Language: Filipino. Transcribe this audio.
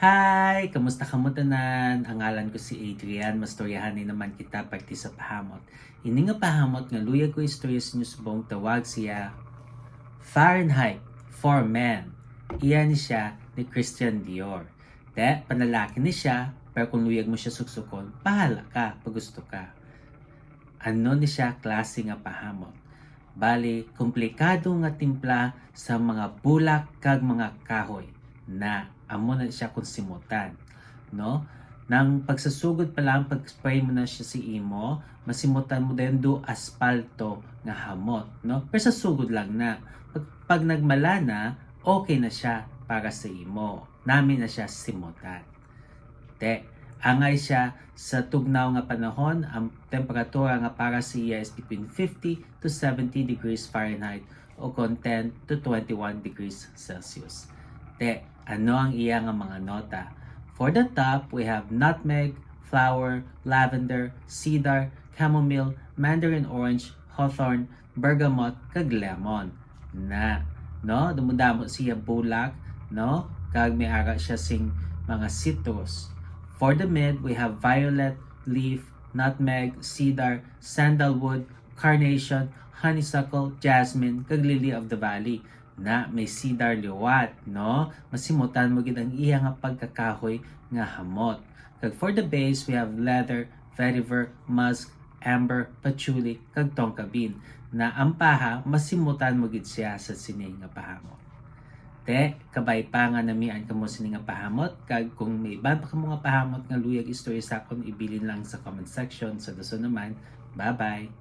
Hi! Kamusta ka mo tanan? Ang ngalan ko si Adrian. Mastoryahanin naman kita pagti sa pahamot. Ini nga pahamot nga luyag ko istorya sa inyo subong tawag siya Fahrenheit for Men. Iyan siya ni Christian Dior. Panalaki ni siya, pero kung luyag mo siya suksukon, pahala ka pag gusto ka. Ano ni siya klase nga pahamot? Bali, komplikado nga timpla sa mga bulak kag mga kahoy na amo na siya konsimutan, no? Nang pagsasugod pa lang, pag-spray mo na siya si imo, masimutan mo din do aspalto nga hamot, no? Pero sa sugod lang na. Pag nagmala na, okay na siya para sa imo. Namin na siya simutan. Angay siya sa tugnaw nga panahon, ang temperatura nga para sa iya is between 50 to 70 degrees Fahrenheit o 10 to 21 degrees Celsius. Ano ang iya nga mga nota? For the top, we have nutmeg, flower, lavender, cedar, chamomile, mandarin orange, hawthorn, bergamot, kag lemon. Dumudamo siya bulak, kag may ara siya sing mga citrus. For the mid, we have violet, leaf, nutmeg, cedar, sandalwood, carnation, honeysuckle, jasmine, kag lily of the valley na may cedar liwat, masimutan mo gid ang iya nga pagkakahoy nga hamot. Kag for the base, we have leather, vetiver, musk, amber, patchouli, kag tonka bean na ang paha masimutan mo gid siya sa sini nga pahamot. Kabay pa nga namian kamo sini nga pahamot, kag kung may iban pa kamo nga pahamot nga luyag istorya sa akon, ibilin lang sa comment section. Sa dason naman, bye-bye!